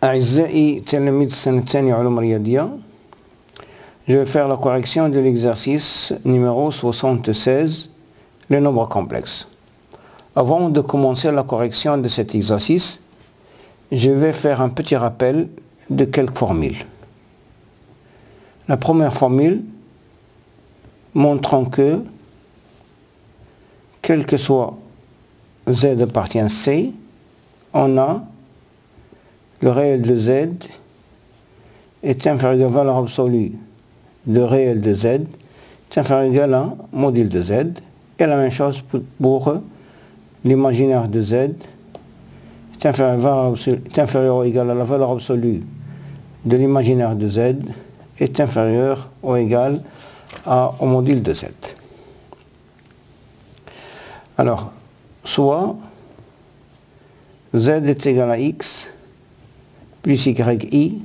أعزائي تلاميذ السنة الثانية علوم رياضية, je vais faire la correction de l'exercice numéro 76, les nombres complexes. Avant de commencer la correction de cet exercice, je vais faire un petit rappel de quelques formules. La première formule montrant que, quel que soit Z appartient à C, on a le réel de Z est inférieur à la valeur absolue de réel de Z est inférieur ou égal à module de Z. Et la même chose pour l'imaginaire de Z est inférieur ou égal à la valeur absolue de l'imaginaire de Z est inférieur ou égal au module de Z. Alors, soit Z est égal à X plus YI,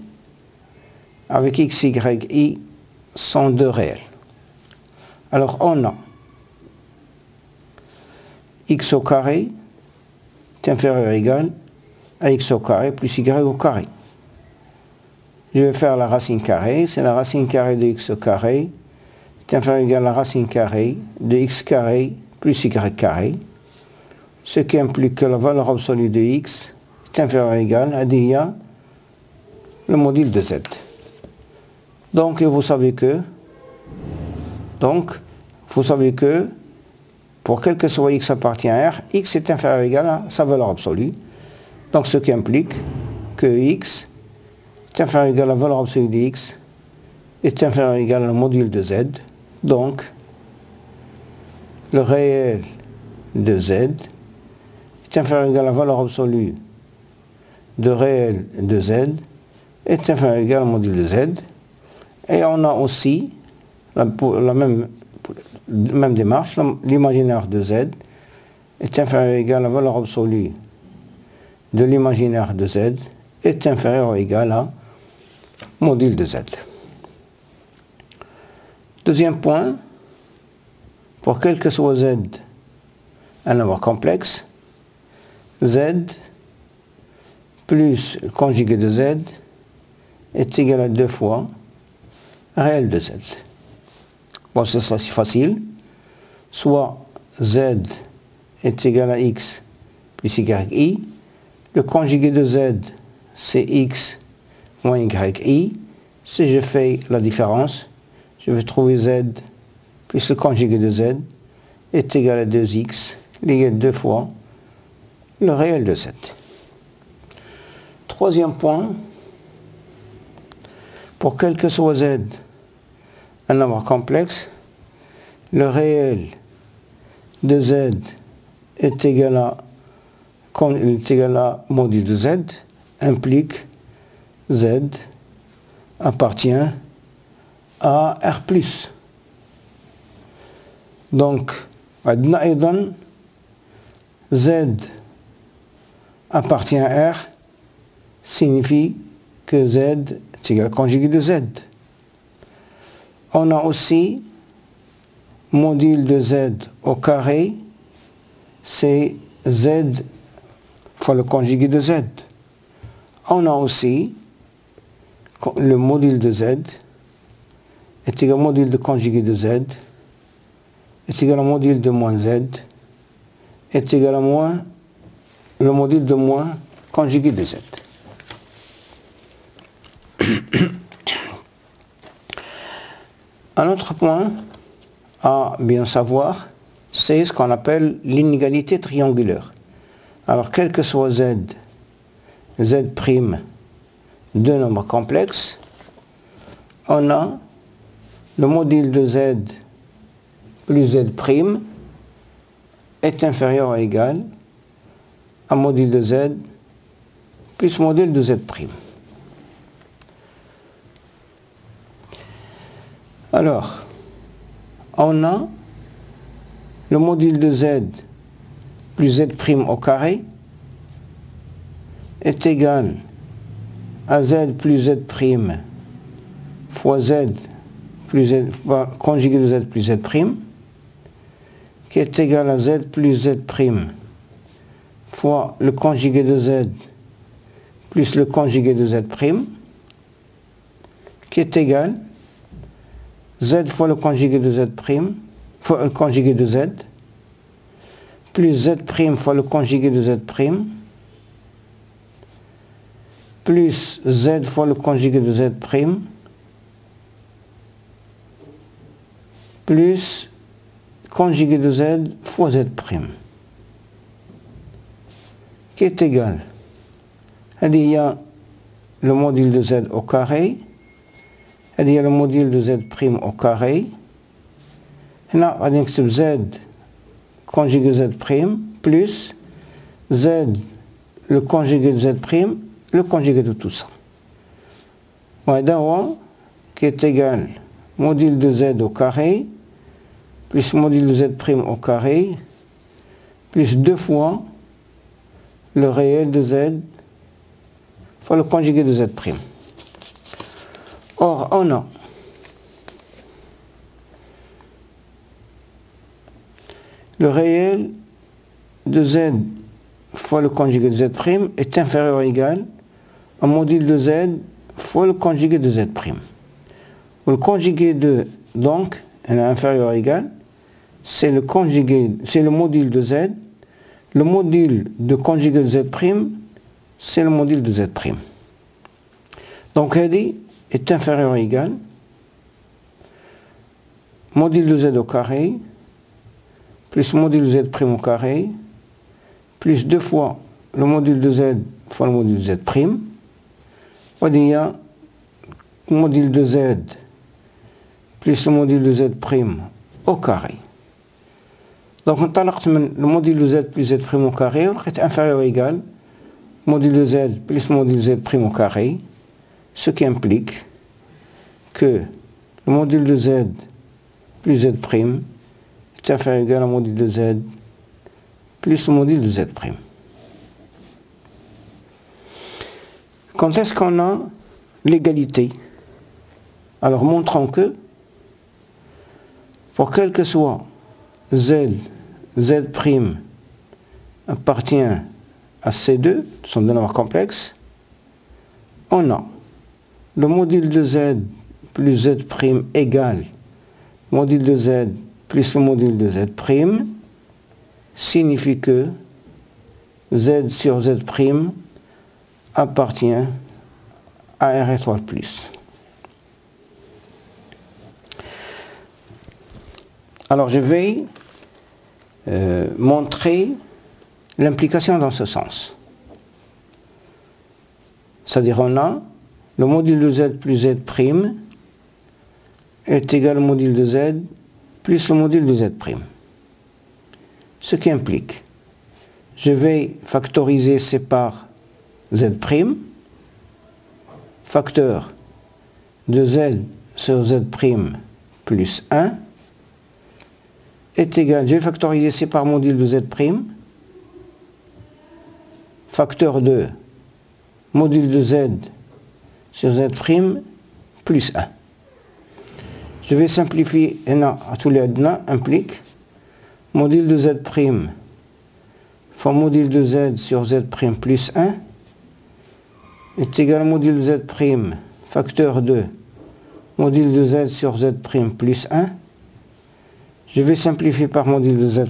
avec X, Y, I sont deux réels. Alors on a X au carré est inférieur ou égal à X au carré plus Y au carré. Je vais faire la racine carrée, c'est la racine carrée de X au carré est inférieur ou égal à la racine carrée de X carré plus Y carré, ce qui implique que la valeur absolue de X est inférieure ou égal à dia le module de Z. Donc vous savez que pour quel que soit X appartient à R, X est inférieur ou égal à sa valeur absolue. Donc ce qui implique que X est inférieur ou égal à la valeur absolue de X est inférieur ou égal à le module de Z. Donc le réel de Z est inférieur ou égal à la valeur absolue de réel de Z est inférieur ou égal au module de Z. Et on a aussi la même démarche, l'imaginaire de Z est inférieur ou égal à la valeur absolue de l'imaginaire de Z est inférieur ou égal à module de Z. Deuxième point, pour quel que soit Z un nombre complexe, Z plus le conjugué de Z est égal à 2 fois réel de Z. Bon, c'est ça, c'est facile. Soit Z est égal à X plus YI. Le conjugué de Z, c'est X moins YI. Si je fais la différence, je vais trouver Z plus le conjugué de Z est égal à 2X, lié 2 fois le réel de Z. Troisième point, pour quel que soit Z un nombre complexe, le réel de Z est égal à module de Z, implique Z appartient à R+. Donc, Z appartient à R signifie que Z est égal au conjugué de Z. On a aussi module de Z au carré, c'est Z fois le conjugué de Z. On a aussi le module de Z est égal au module de conjugué de Z est égal au module de moins Z est égal à moins le module de moins conjugué de Z. Un autre point à bien savoir, c'est ce qu'on appelle l'inégalité triangulaire. Alors, quel que soit Z, Z' de nombres complexes, on a le module de Z plus Z' est inférieur ou égal à module de Z plus module de Z'. Alors, on a le module de Z plus Z' au carré est égal à Z plus Z' fois Z plus Z, conjugué de Z plus Z', qui est égal à Z plus Z' fois le conjugué de Z plus le conjugué de z', qui est égal z fois le conjugué de z', fois le conjugué de z, plus z' fois le conjugué de z', plus z fois le conjugué de z', plus conjugué de z fois z', qui est égal. Il y a le module de z au carré, il y a le module de z' au carré. Là, on a z conjugué z' plus z, le conjugué de z', le conjugué de tout ça. Qui est égal module de z au carré plus module de z' au carré plus 2 fois le réel de z fois le conjugué de z'. Or, on a le réel de z fois le conjugué de z' est inférieur ou égal au module de z fois le conjugué de z'. Le conjugué de, donc, est inférieur ou égal, c'est le conjugué, c'est le module de z. Le module de conjugué de z', c'est le module de z'. Donc, dit est inférieur ou égal module de z au carré plus module de z' au carré plus 2 fois le module de z fois le module de z'. On dit il y a module de z plus le module de z' au carré. Donc on a le module de z plus z' au carré, on est inférieur ou égal module de z plus module de z' au carré, ce qui implique que le module de z plus z' est inférieur ou égal au module de z plus le module de z'. Quand est-ce qu'on a l'égalité? Alors montrons que pour quel que soit z, z' appartient à C2, son deux nombres complexes, on a le module de z plus z' égale module de z plus le module de z' signifie que z sur z' appartient à R étoile plus. Alors je vais montrer l'implication dans ce sens. C'est-à-dire on a le module de z plus z' est égal au module de z plus le module de z'. Ce qui implique, je vais factoriser C par z', facteur de z sur z' plus 1 est égal, je vais factoriser C par module de z', facteur de module de z sur z' plus 1. Je vais simplifier, à tous les deux implique module de z' fois module de z sur z' plus 1 est égal au module de z' facteur de module de z sur z' plus 1. Je vais simplifier par module de z'.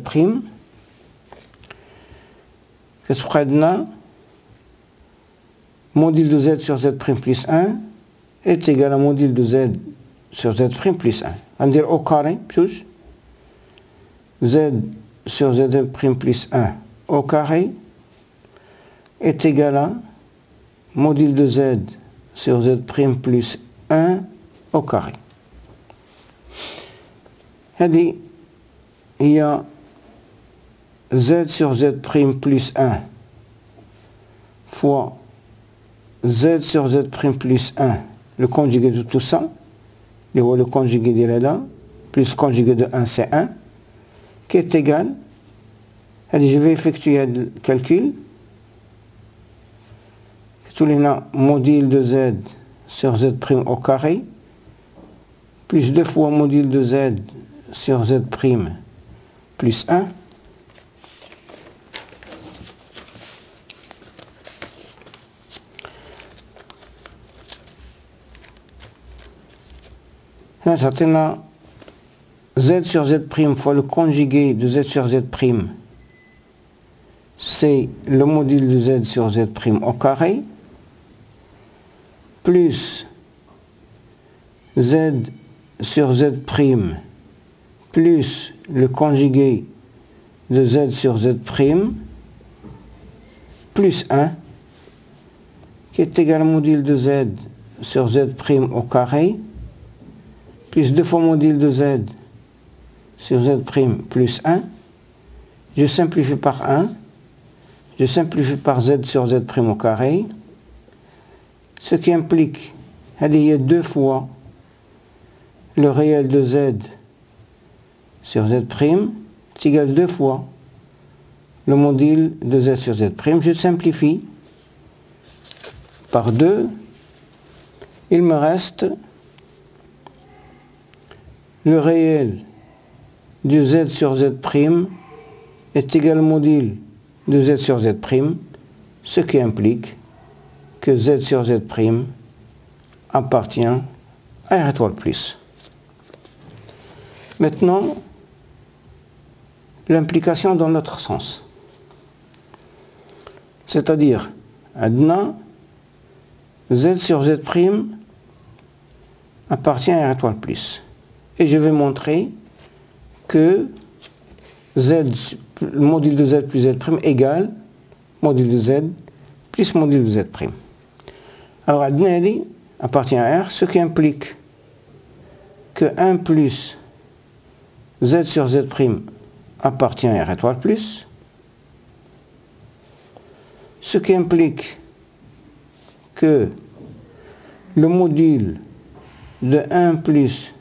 Qu'est-ce que c'est? Module de z sur z' plus 1 est égal à module de z sur z' plus 1. On dit au carré, z sur z' plus 1 au carré est égal à module de z sur z' plus 1 au carré. Il y a z sur z' plus 1 fois z sur z' plus 1, le conjugué de tout ça, le conjugué de là, plus le conjugué de 1, c'est 1, qui est égal, je vais effectuer le calcul, tous les module de z sur z' au carré, plus 2 fois module de z sur z' plus 1, Là, ça z sur z' fois le conjugué de z sur z', c'est le module de z sur z' au carré, plus z sur z' plus le conjugué de z sur z', plus 1, qui est égal au module de z sur z' au carré, plus 2 fois module de z sur z' plus 1. Je simplifie par 1. Je simplifie par z sur z' au carré. Ce qui implique qu'il y a 2 fois le réel de z sur z' est égal à 2 fois le module de z sur z'. Je simplifie par 2. Il me reste le réel du z sur z' est égal au module de z sur z', ce qui implique que z sur z' appartient à R étoile plus. Maintenant, l'implication dans l'autre sens. C'est-à-dire, maintenant, z sur z' appartient à R étoile plus. Et je vais montrer que z, le module de z plus z' égale module de z plus module de z'. Alors, Adnali appartient à R, ce qui implique que 1 plus z sur z' appartient à R étoile plus, ce qui implique que le module de 1 plus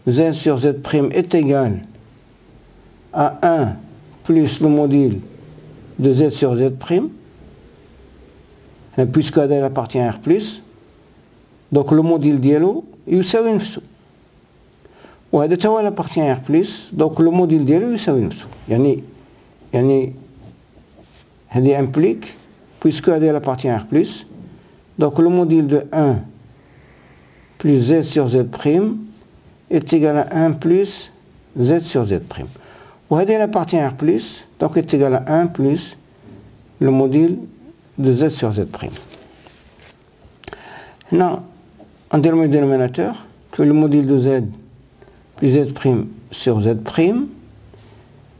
z sur z' est égal à 1 plus le module de z sur z', puisque elle appartient à R+, donc le module ديالو يساوي نفسه، وهذا تا هو appartient à R+, donc le module ديالو يساوي نفسه. يعني هذه implique, puisque elle appartient à R+, donc le module de 1 plus z sur z' est égal à 1 plus z sur z'. وهذه elle appartient à R+, donc est égal à 1 plus le module de z sur z'. Maintenant, en dernier dénominateur, tu as le module de z plus z' sur z'.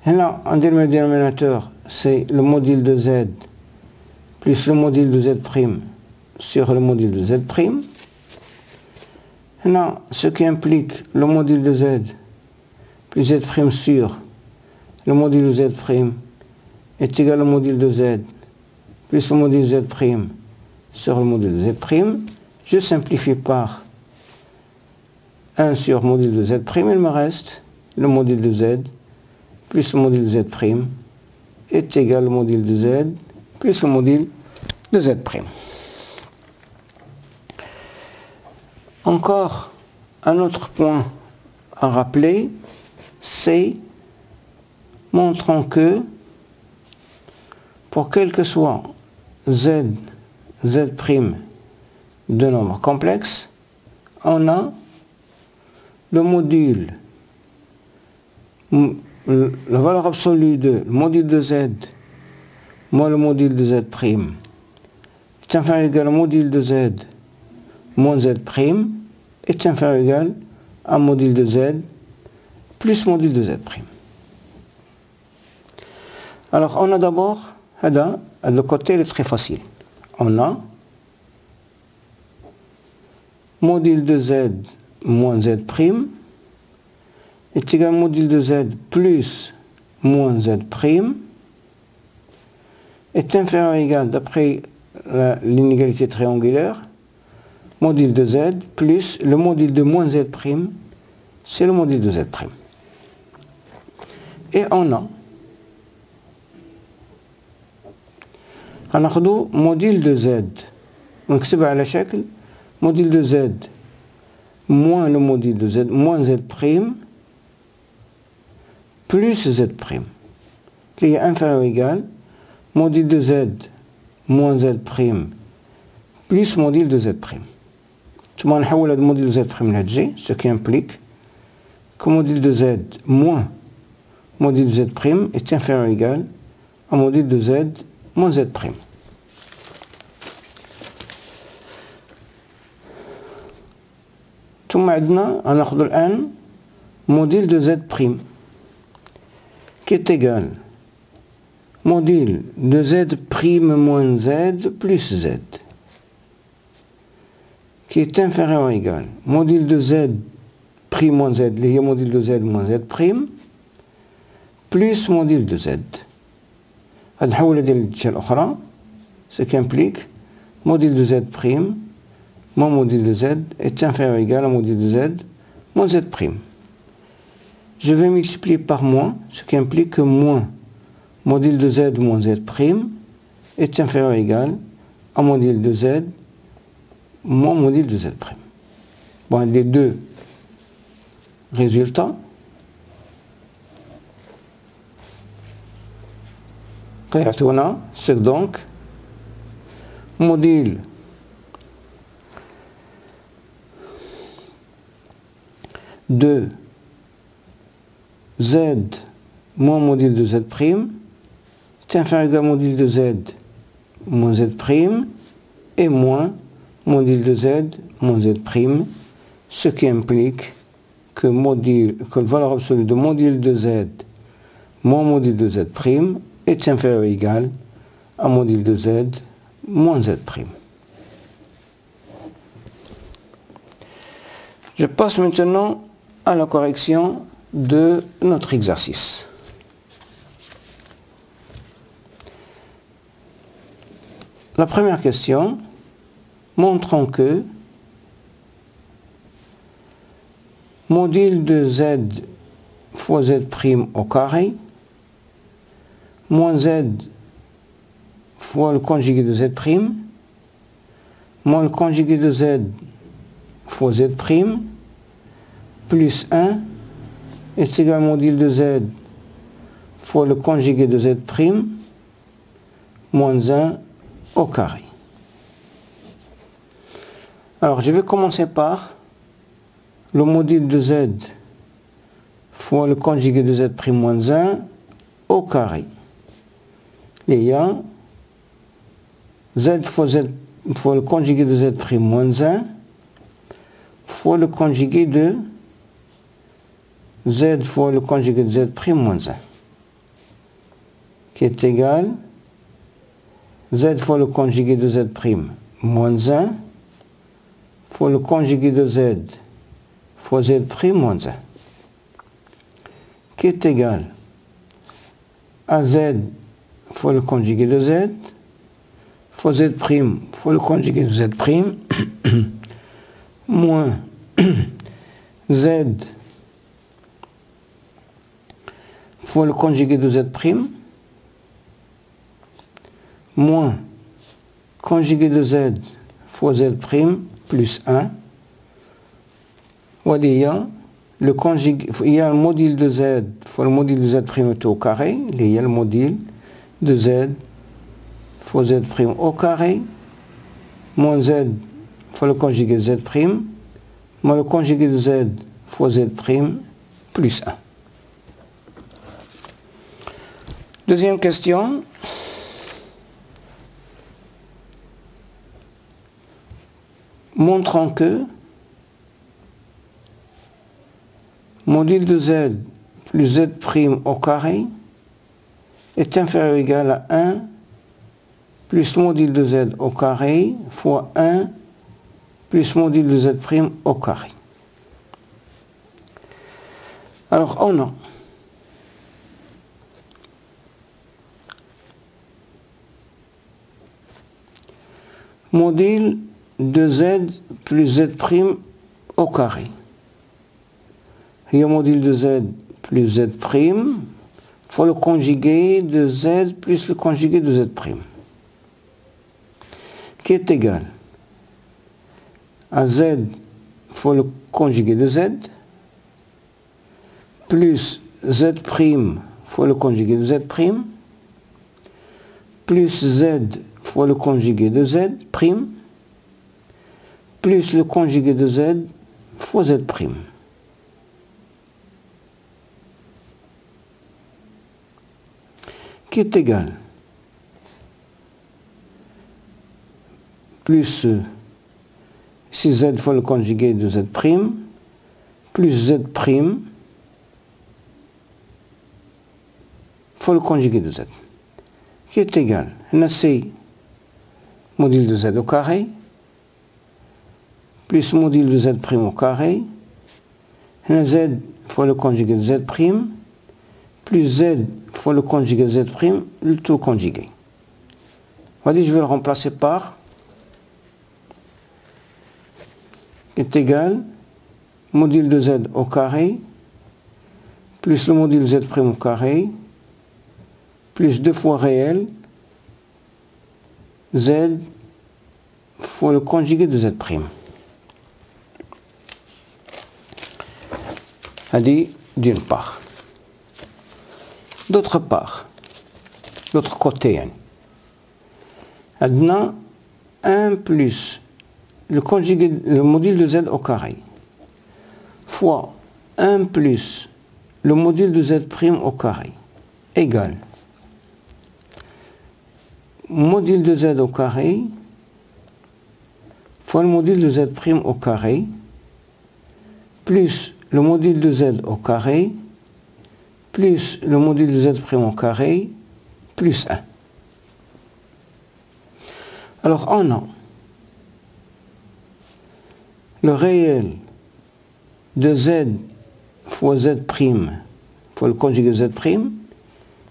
Maintenant, en dernier dénominateur, c'est le module de z plus le module de z' sur le module de z'. Maintenant, ce qui implique le module de z plus z' sur le module de z' est égal au module de z plus le module de z' sur le module de z'. Je simplifie par 1 sur module de z', il me reste le module de z plus le module de z' est égal au module de z plus le module de z'. Encore un autre point à rappeler, c'est montrons que pour quel que soit z, z' de nombres complexes, on a le module, la valeur absolue de le module de z moins le module de z' est inférieur ou égal au module de z moins z' est inférieur ou égal à module de z plus module de z'. Alors on a d'abord, le côté est très facile. On a module de z moins z' est égal à module de z plus moins z' est inférieur ou égal, d'après l'inégalité triangulaire, module de z plus le module de moins z', c'est le module de z'. Et on a هناخدو module de z, ونكتبها على شكل module de z moins le module de z moins z' plus z', qui est inférieur ou égal module de z moins z' plus module de z'. ثم نحول هذا موديل Z prime لهاد G, ce qui implique que module de Z moins module de Z prime est inférieur ou égal à module de Z moins Z prime. ثم عندنا غناخدو الآن module de Z prime qui est égal module de Z prime moins Z plus Z qui est inférieur ou égal module de Z prime moins Z, اللي هي module de Z moins Z prime plus module de Z. غادي نحولها ديال الجهة الأخرى, ce qui implique module de Z prime moins module de Z est inférieur ou égal à module de Z moins Z prime. Je vais multiplier par moins, ce qui implique que moins module de Z moins Z prime est inférieur ou égal à module de Z moins module de Z prime. Bon, les deux résultats كيعطيونا c'est donc module de Z moins module de Z prime est inférieur à module de Z moins Z prime et moins module de Z moins Z prime, ce qui implique que la valeur absolue de module de Z moins module de Z prime est inférieur ou égal à module de Z moins Z prime. Je passe maintenant à la correction de notre exercice. La première question, montrant que module de Z fois Z prime au carré moins Z fois le conjugué de Z prime moins le conjugué de Z fois Z prime plus 1 est égal à module de Z fois le conjugué de Z prime moins 1 au carré. Alors je vais commencer par le module de Z fois le conjugué de Z prime moins 1 au carré. Il y a Z fois le conjugué de Z prime moins 1 fois le conjugué de Z fois le conjugué de Z prime moins 1 qui est égal Z fois le conjugué de Z prime moins 1 fois le conjugué de Z fois Z prime moins 1 qui est égal à Z fois le conjugué de Z fois Z prime fois le conjugué de Z prime moins Z fois le conjugué de Z prime moins conjugué de Z fois Z prime plus 1. Il y a le module de Z fois le module de Z prime au carré. Il y a le module de Z fois Z prime au carré moins Z fois le conjugué de Z prime moins le conjugué de Z fois Z prime plus 1. Deuxième question. Montrant que module de Z plus Z prime au carré est inférieur ou égal à 1 plus module de Z au carré fois 1 plus module de Z prime au carré. Alors on a module de Z plus Z prime au carré. Il y a module de Z plus Z prime fois le conjugué de Z plus le conjugué de Z prime qui est égal à Z fois le conjugué de Z plus Z prime fois le conjugué de Z prime plus Z fois le conjugué de Z prime plus le conjugué de z fois z', qui est égal plus si z fois le conjugué de z', plus z' fois le conjugué de z, qui est égal, c'est module de z au carré, plus module de z' au carré, z fois le conjugué de z', plus z fois le conjugué de z', le tout conjugué. Voyez, je vais le remplacer par, qui est égal, module de z au carré, plus le module z' au carré, plus 2 fois réel, z fois le conjugué de z'. C'est-à-dire, d'une part. D'autre part, l'autre côté, maintenant, 1 plus le conjugué, le module de z au carré, fois 1 plus le module de z' au carré, égale module de z au carré fois le module de z' au carré plus le module de z au carré plus le module de z' au carré plus 1. Alors on a le réel de z fois z' fois le conjugué de z'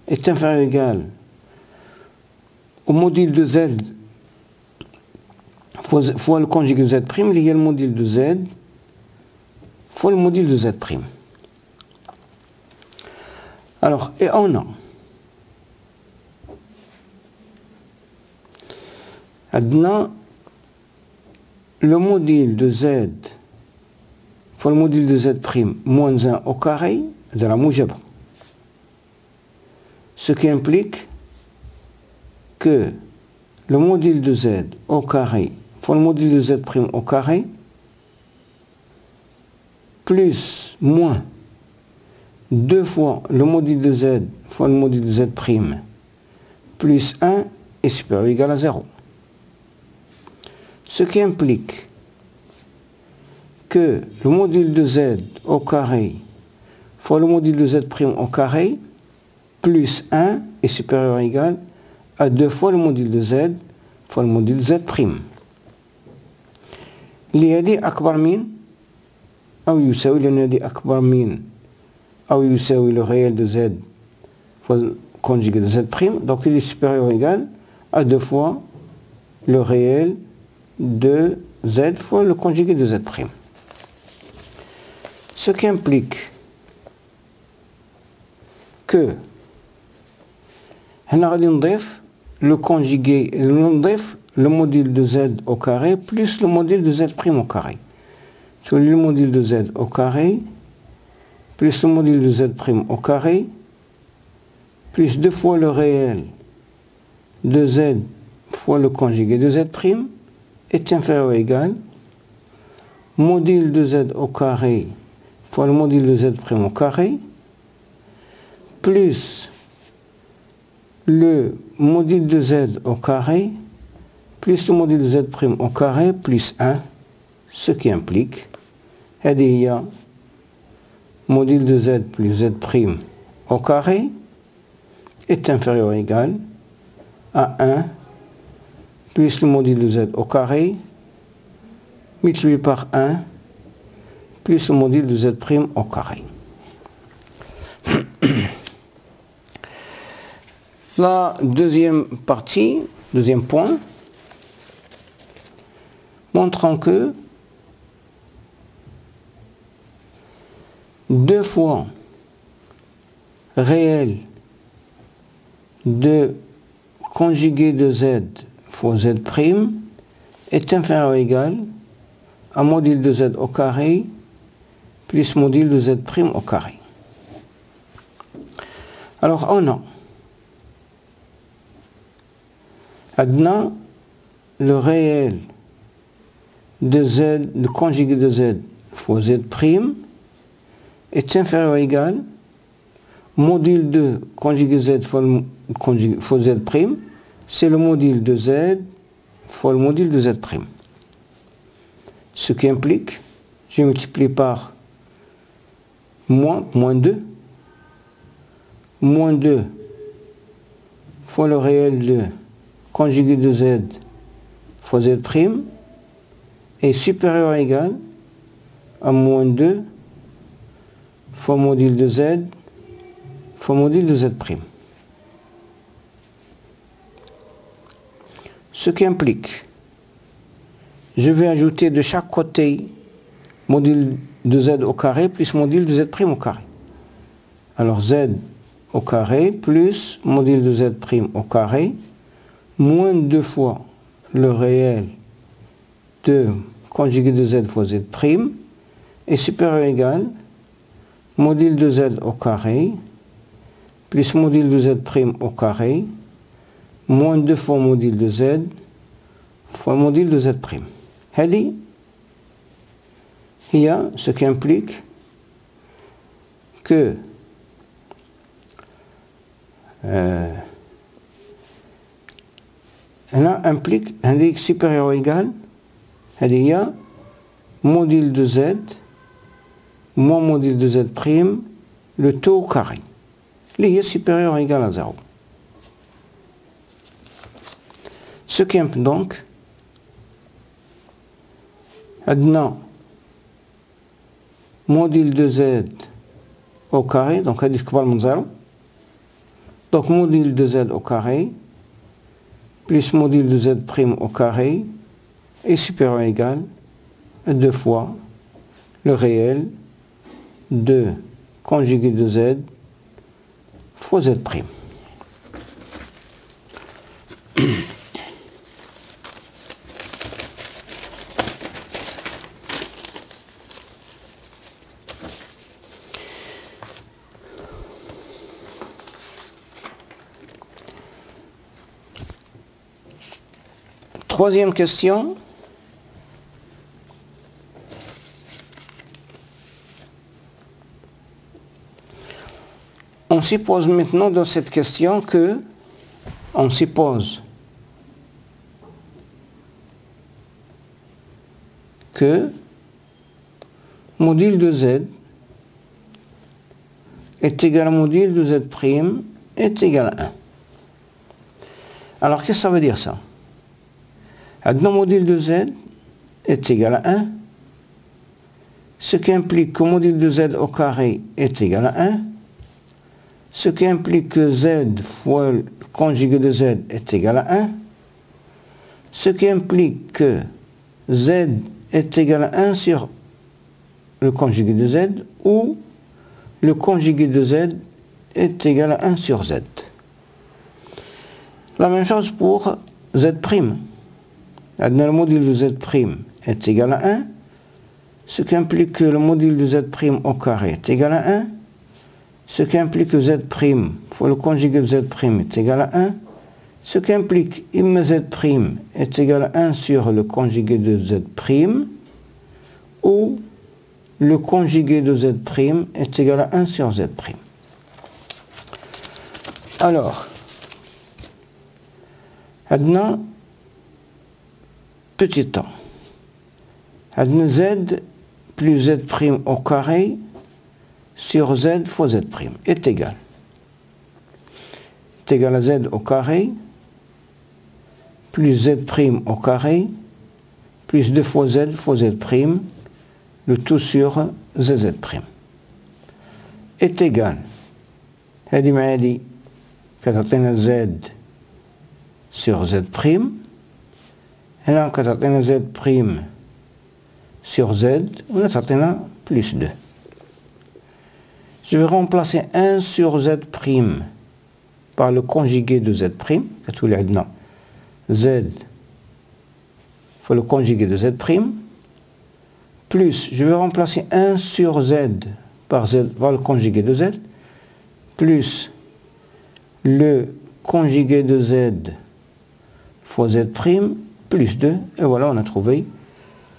est inférieur ou égal au module de z fois le conjugué de z', il y a le module de z fois le module de z'. Alors, et on a maintenant le module de z fois le module de z' moins 1 au carré de la moujaba. Ce qui implique que le module de z au carré fois le module de z' au carré plus moins 2 fois le module de z fois le module de z' plus 1 est supérieur ou égal à 0. Ce qui implique que le module de z au carré fois le module de z' au carré plus 1 est supérieur ou égal à 2 fois le module de z fois le module de z'. اللي هذه أكبر من أو يساوي، لأن هذه أكبر من أو يساوي le réel de z fois le conjugué de z', donc il est supérieur ou égal à 2 fois le réel de z fois le conjugué de z'. Ce qui implique que هنا غادي نضيف le conjugué, نضيف le module de z au carré plus le module de z' au carré. Sur le module de z au carré plus le module de z' au carré plus 2 fois le réel de z fois le conjugué de z' est inférieur ou égal module de z au carré fois le module de z' au carré plus le module de z au carré plus le module de z' au carré plus 1, ce qui implique il y a module de z plus z' au carré est inférieur ou égal à 1 plus le module de z au carré multiplié par 1 plus le module de z' au carré. La deuxième partie, deuxième point, montrant que 2 fois réel de conjugué de z fois z' est inférieur ou égal à module de z au carré plus module de z' au carré. Alors on a maintenant le réel de z, le conjugué de z fois z' est inférieur ou égal module de conjugué z fois z', c'est le module de z fois le module de z'. Ce qui implique, je multiplie par moins 2, moins 2 fois le réel de conjugué de z fois z' est supérieur ou égal à moins 2 fois module de z fois module de z'. Ce qui implique, je vais ajouter de chaque côté module de z au carré plus module de z' au carré. Alors z au carré plus module de z' au carré moins 2 fois le réel de conjugué de z fois z' est supérieur ou égal module de z au carré plus module de z' au carré moins 2 fois module de z fois module de z'. هذه هي ce qui implique que هنا implique هذه supérieur ou égal هذه هي module de z moins module de z', le tout au carré. اللي هي supérieur ou égal à 0. Ce qui implique donc عندنا module de z au carré, donc هذه كبر من 0. Donc module de z au carré plus module de z' au carré est supérieur ou égal à 2 fois le réel de conjugué de z fois z'. Troisième question. On suppose maintenant dans cette question que on suppose que module de z est égal à module de z' est égal à 1. Alors qu'est-ce que ça veut dire ça? Notre module de z est égal à 1, ce qui implique que module de z au carré est égal à 1, ce qui implique que z fois le conjugué de z est égal à 1, ce qui implique que z est égal à 1 sur le conjugué de z ou le conjugué de z est égal à 1 sur z. La même chose pour z'. Le module de z' est égal à 1, ce qui implique que le module de z' au carré est égal à 1, ce qui implique que z' fois le conjugué de z' est égal à 1, ce qui implique que z' est égal à 1 sur le conjugué de z' ou le conjugué de z' est égal à 1 sur z'. Alors, maintenant, petit temps. Z plus z' au carré sur z fois z' est égal à z au carré plus z' au carré plus 2 fois z, le tout sur z'. Est égal. هذه مع هذه كتعطينا z sur z'. هنا كتعطينا z' sur z, on a تعطينا plus 2. Je vais remplacer 1 sur z' par le conjugué de z', كتولي عندنا z fois le conjugué de z', plus je vais remplacer 1 sur z par le conjugué de z, plus le conjugué de z fois z', plus 2, et voilà, on a trouvé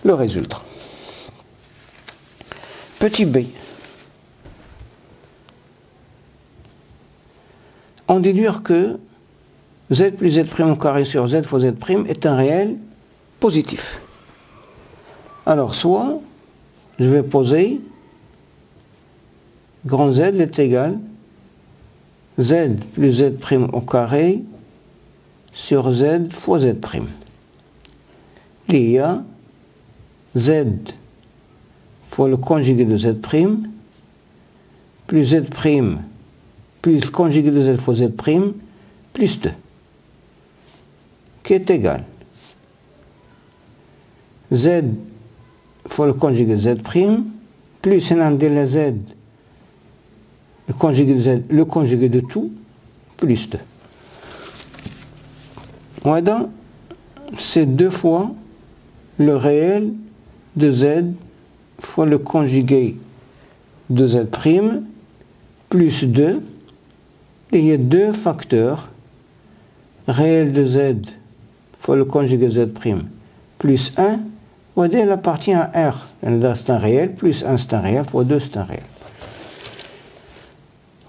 le résultat. Petit b. On déduire que z plus z' au carré sur z fois z' est un réel positif. Alors, soit je vais poser grand Z est égal z plus z' au carré sur z fois z'. Il y a z fois le conjugué de z' plus z' plus le conjugué de z fois z' plus 2 qui est égal z fois le conjugué de z' plus un délai z le conjugué de tout plus 2. Voilà, c'est 2 fois le réel de z fois le conjugué de z' plus 2. Il y a 2 facteurs réel de z fois le conjugué de z' plus 1. Voilà, elle appartient à R. C'est un réel, plus 1 c'est un réel, fois 2 c'est un réel.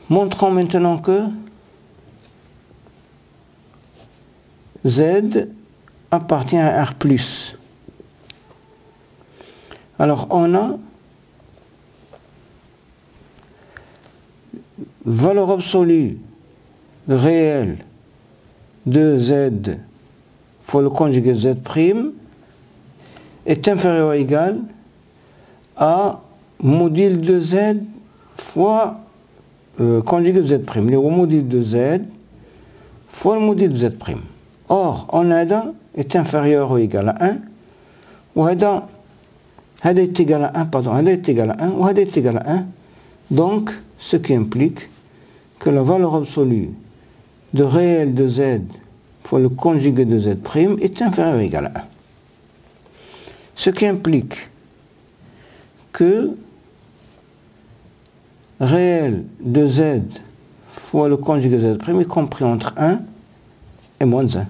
Montrons maintenant que z appartient à R+. Alors on a valeur absolue réelle de z fois le conjugué de z' est inférieur ou égal à module de z fois conjugué de z'. Le module de z fois le module de z'. Or, on a est inférieur ou égal à 1, ou هذا est égal à 1, pardon, هذا est égal à 1, ou هذا est égal à 1. Donc, ce qui implique que la valeur absolue de réel de z fois le conjugué de z' est inférieur ou égal à 1. Ce qui implique que réel de z fois le conjugué de z' est compris entre 1 et moins 1.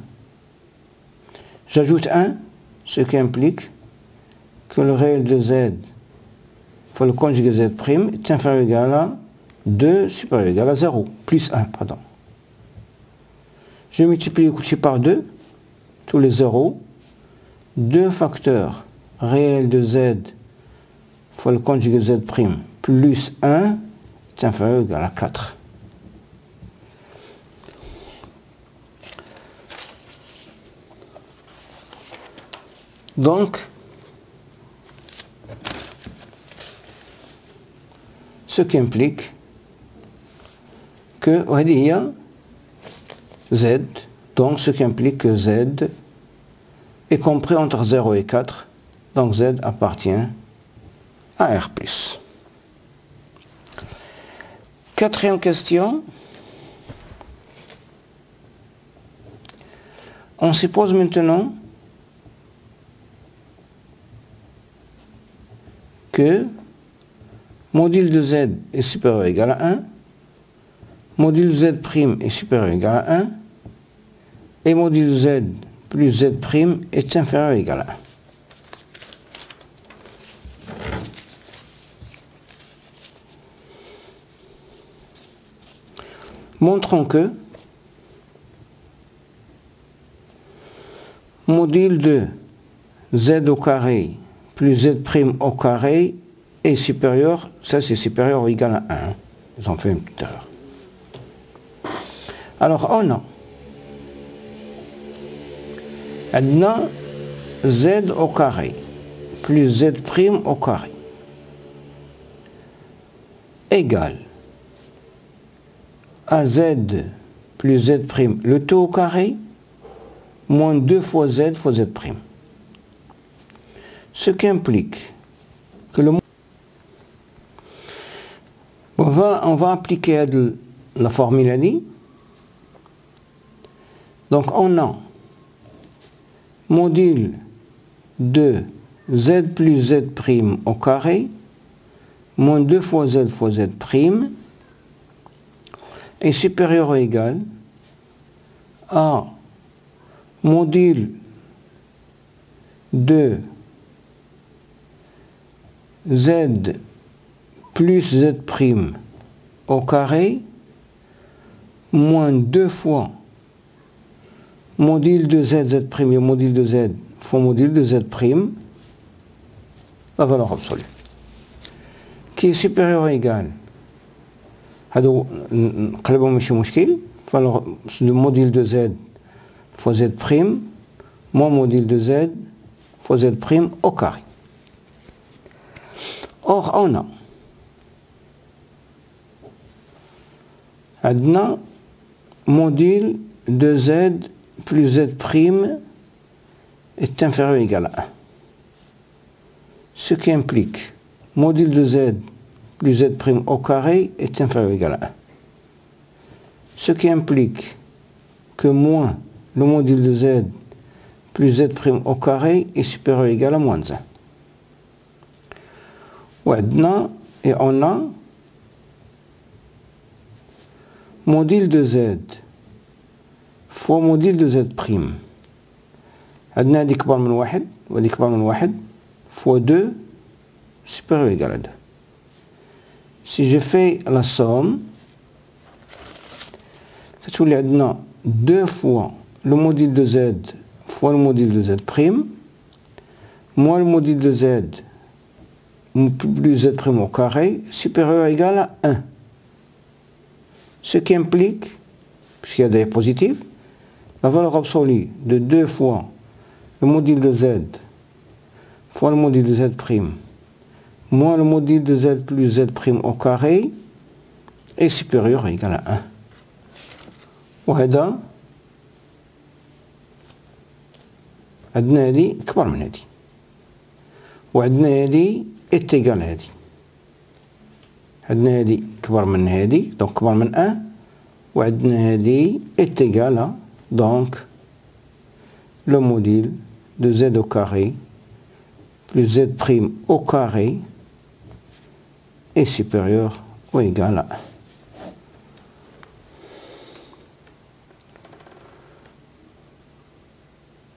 J'ajoute 1, ce qui implique que le réel de z fois le conjugué de z' est inférieur ou égal à 2 supérieur ou égal à 0, plus 1, pardon. Je multiplie ici par 2, tous les 0, 2 facteurs réel de z fois le conjugué de z' plus 1 est inférieur ou égal à 4. Donc, ce qui implique que il y a z, donc ce qui implique que z est compris entre 0 et 4, donc z appartient à R+. Quatrième question. On suppose maintenant que module de z est supérieur ou égal à 1, module de z' est supérieur ou égal à 1, et module de z plus z' est inférieur ou égal à 1. Montrons que module de z au carré plus z' au carré est supérieur, ça c'est supérieur ou égal à 1. Ils ont fait une petite erreur. Alors on a maintenant z au carré plus z' au carré égale à z plus z' le tout au carré moins 2 fois z fois z'. Ce qui implique que le... On va appliquer la formule ANI. Donc on a module de z plus z' au carré moins 2 fois z est supérieur ou égal à module de z plus z' au carré moins 2 fois module de z, z' et module de z fois module de z', la valeur absolue, qui est supérieure ou égale. هذا نقلبوا ماشي مشكل. Le module de z fois z' moins module de z fois z' au carré. Or, on a عندنا module de z plus z' est inférieur ou égal à 1. Ce qui implique module de z plus z' au carré est inférieur ou égal à 1. Ce qui implique que moins le module de z plus z' au carré est supérieur ou égal à moins 1. Et on a module de z fois module de z'. عندنا هذه كبر من واحد وهذه كبر من واحد fois 2 supérieur ou égal à 2. Si je fais la somme, فتولي عندنا 2 fois le module de z fois le module de z' moins le module de z plus z' au carré supérieur ou égal à 1. Ce qui implique, puisqu'il y a des positifs, la valeur absolue de 2 fois le module de z fois le module de z' moins le module de z plus z' au carré est supérieur ou égal à 1. وهذا عندنا هذه كبر من هذه وعندنا هذه est égal هذه. عندنا هذه كبر من هذه donc كبر من 1 وعندنا هذه est égal à donc le module de z au carré plus z' au carré est supérieur ou égal à 1.